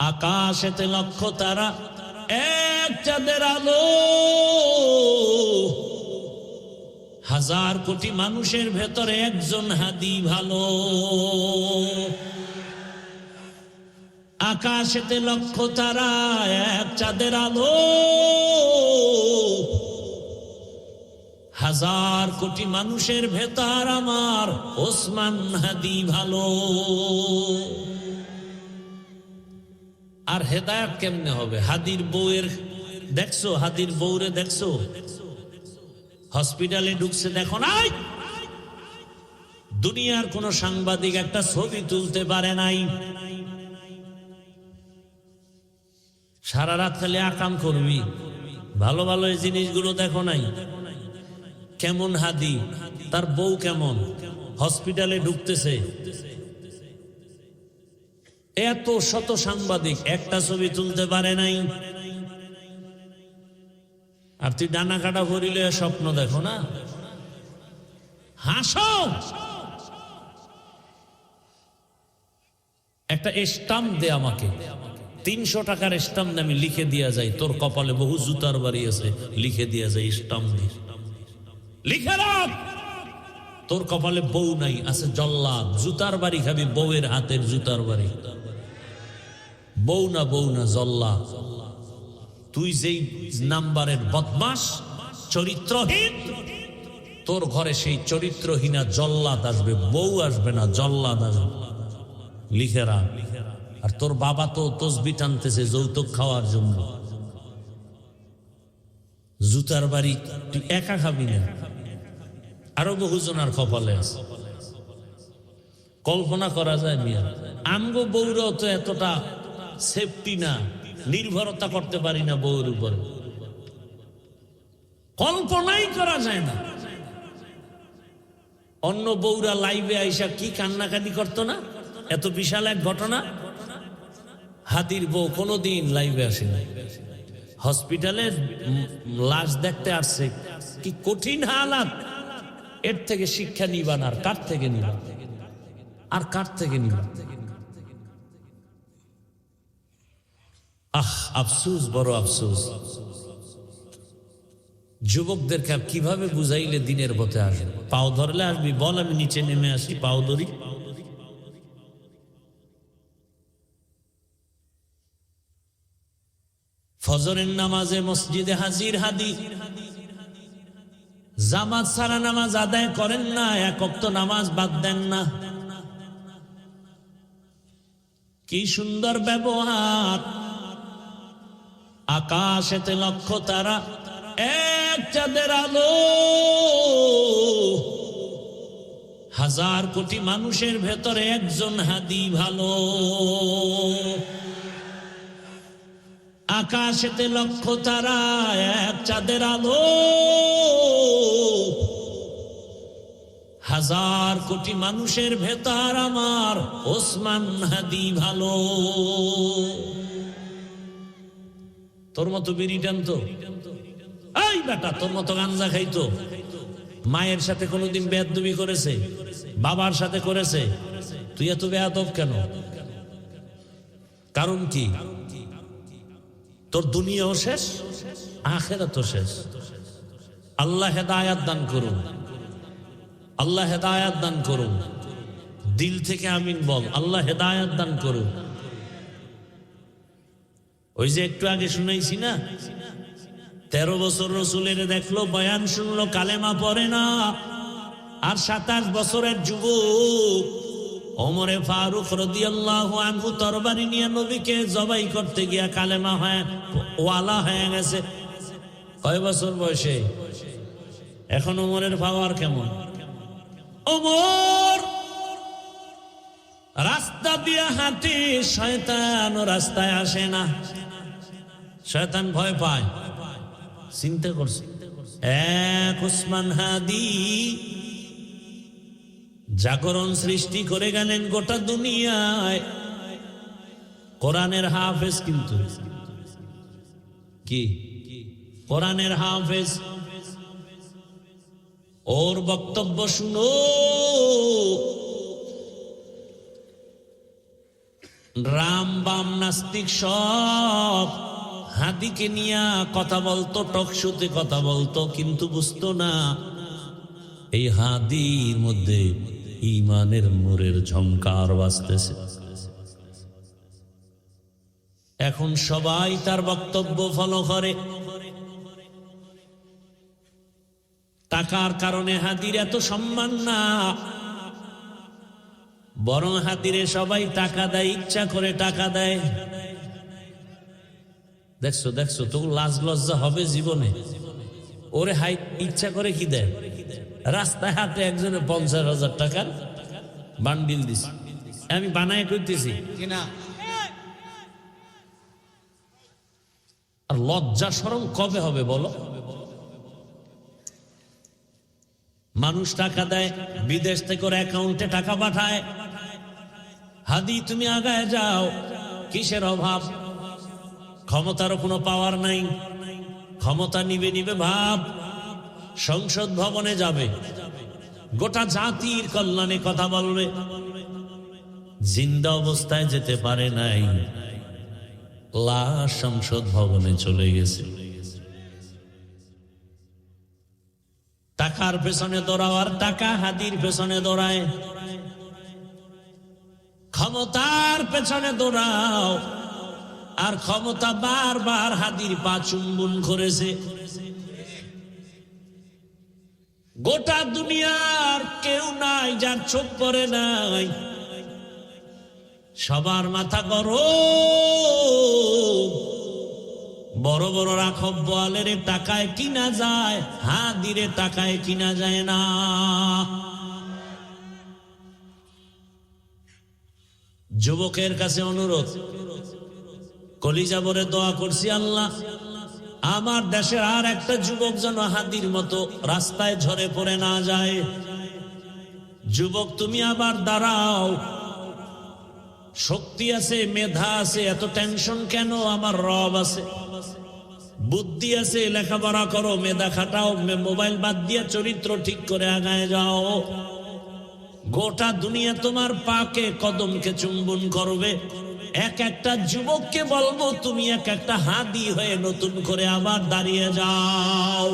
আকাশেতে লক্ষ তারা, এক চাঁদের আলো, হাজার কোটি মানুষের ভেতরে একজন হাদি ভালো। আকাশেতে লক্ষ তারা, এক চাঁদের আলো, হাজার কোটি মানুষের ভেতর আমার ওসমান হাদি ভালো। আর হেদায়েত কেমনে হবে? হাদির বউয়ের দেখছো, হাদির বউরে দেখছো হসপিটালে ঢুকছে, দেখো নাই? দুনিয়ার কোন সাংবাদিক একটা ছবি তুলতে পারে নাই। সারা রাত খালি আকাম করবি, ভালো ভালো এই জিনিসগুলো দেখো নাই? কেমন হাদি, তার বউ কেমন, হসপিটালে ঢুকতেছে, এত শত সাংবাদিক একটা ছবি তুলতে পারে নাই। আর তুই ডানা কাটা করিলে স্বপ্ন দেখো না, হাসো। একটা স্টাম্প দে আমাকে, 300 টাকার স্টাম্প আমি লিখে দিয়া যাই, তোর কপালে বহু জুতার বাড়ি আছে, লিখে দিয়া যাই স্টাম্প দিয়ে, লিখে রাখ। তোর কপালে বউ নাই, আছে জল্লাদ, জুতার বাড়ি খাবি, বউয়ের হাতের জুতার বাড়ি। বউ না, বউ না, জল্লাদ। তুই যেই নাম্বারের বদমাস, চরিত্রহীন, তোর ঘরে সেই চরিত্রহীনা জল্লাদ আসবে, বউ আসবে না, জল্লাদ আসবে। লিখে রাখ। আর তোর বাবা তো তসবি টানতেছে যৌতুক খাওয়ার জন্য, জুতার বাড়ি তুই একা খাবি না, আরো বহুজনার কপালে আছে। কল্পনা করা যায় মিয়া, আমগো বউরাও তো এতটা সেফটি না, নির্ভরতা করতে পারি না বউর উপরে, কল্পনাই করা যায় না। অন্য বউরা লাইভে আইসা কি কান্নাকাটি করতো না, এত বিশাল এক ঘটনা। হাদির বউ কোনোদিন লাইভে আসে না, হসপিটালে লাশ দেখতে আসছে, কি কঠিন হালাত। এর থেকে শিক্ষা নিবান, আর কার থেকে নিবান, আর কার থেকে নিবান? আহ, আফসোস, বড় আফসোস। যুবকদেরকে কিভাবে বুঝাইলে দিনের পথে আসবে? পাও ধরলে আসবি, বল আমি নিচে নেমে আসি, পাও ধরি। ফজরের নামাজে মসজিদে হাজির হাদি, জামাত ছাড়া নামাজ আদায় করেন না, এক ওয়াক্ত নামাজ বাদ দেন না। কি সুন্দর ব্যবহার। আকাশেতে লক্ষ তারা, এক চাঁদের আলো, হাজার কোটি মানুষের ভেতরে একজন হাদি ভালো। আকাশেতে লক্ষ তারা, এক চাঁদের আলো, হাজার কোটি মানুষের ভেতর আমার ওসমান হাদি ভালো। তোর মতো বিড়ি টানতো, এই বেটা তোর মতো গাঞ্জা খাইতো, মায়ের সাথে কোনোদিন বেয়াদবি করেছে, বাবার সাথে করেছে, তুই এত বেয়াদব কেন? কারণ কি? তোর দুনিয়াও শেষ, আখিরাতও শেষ। আল্লাহ হেদায়াত দান করুন, আল্লাহ হেদায়াত দান করুন। দিল থেকে আমিন বল, আল্লাহ হেদায়াত দান করুন। ওই যে একটু আগে শুনাইছি না, 13 বছর রসুলের দেখলো, বয়ান শুনলো, কালেমা পড়ে না। আর 27 বছরের যুবক ওমরে ফারুক রাদিয়াল্লাহু আনহু তরবারি নিয়ে নবীকে জবাই করতে গিয়া কালেমা হয় ওয়ালা হয়ে গেছে। কয় বছর বয়সে? এখন ওমরের পাওয়ার কেমন? ওমর রাস্তা দিয়ে হাঁটে, শয়তান রাস্তায় আসে না, শয়তান ভয় পায়। চিন্তা করছে, এক ওসমান হাদি জাগরণ সৃষ্টি করে গেলেন গোটা দুনিয়ায়। কোরআনের হাফেজ, কিন্তু কি কোরআনের হাফেজ। ওর বক্তব্য শুনো, রাম বাম নাস্তিক সব হাদিকে নিয়ে কথা বলতো, টকশোতে কথা বলতো, কিন্তু বুঝতো না এই হাদির মধ্যে ঈমানের নূরের ঝংকার বাজতেছে। এখন সবাই তার বক্তব্য ফলো করে। টাকার কারণে হাদির এত সম্মান না, বরং হাদিরে সবাই টাকা দেয়, ইচ্ছা করে টাকা দেয়। দেখছো দেখছো, তো লাজ লজ্জা হবে জীবনে? ওরে হাই ইচ্ছা করে কি দেয়? রাস্তায় হাতে একজনে 50,000 টাকার বান্ডিল দিছে, আমি বানায় করতেছি কিনা। আর লজ্জা শরম কবে হবে বলো? মানুষ টাকা দেয়, বিদেশ থেকে ওর অ্যাকাউন্টে টাকা পাঠায়। হাদি তুমি আগায় যাও, কিসের অভাব? ক্ষমতারও কোনো পাওয়ার নাই, ক্ষমতা নিবে নিবে ভাব। সংসদ ভবনে যাবে, গোটা জাতির কল্যাণে কথা বলবে, জিন্দা অবস্থায় যেতে পারে নাই, লাশ সংসদ ভবনে চলে গেছে। টাকার পেছনে দৌড়াও আর টাকা হাদির পেছনে দৌড়ায়। ক্ষমতার পেছনে দৌড়াও আর ক্ষমতা বারবার হাদির পা চুম্বন করেছে। গোটা দুনিয়ার কেউ নাই যার চোখ পড়ে নাই, সবার মাথা গরম। বড় বড় রাখব বোয়ালের টাকায় কিনা যায়, হাদিরে টাকায় কিনা যায় না। যুবকের কাছে অনুরোধ, কলিজা ভরে দোয়া করছি, আল্লাহ আমার দেশের আর একটা যুবক যেন হাদির মতো রাস্তায় ঝরে পড়ে না যায়। যুবক তুমি আবার দাঁড়াও, শক্তি আছে, মেধা আছে, এত টেনশন কেন? আমার রব আছে, বুদ্ধি আছে, লেখাপড়া করো, মেধা খাটাও, মোবাইল বাদ দিয়ে চরিত্র ঠিক করে আগায় যাও। গোটা দুনিয়া তোমার পাকে কদমকে চুম্বন করবে। এক একটা যুবককে বলবো তুমি এক একটা হাদি হয়ে নতুন করে আবার দাঁড়িয়ে যাও।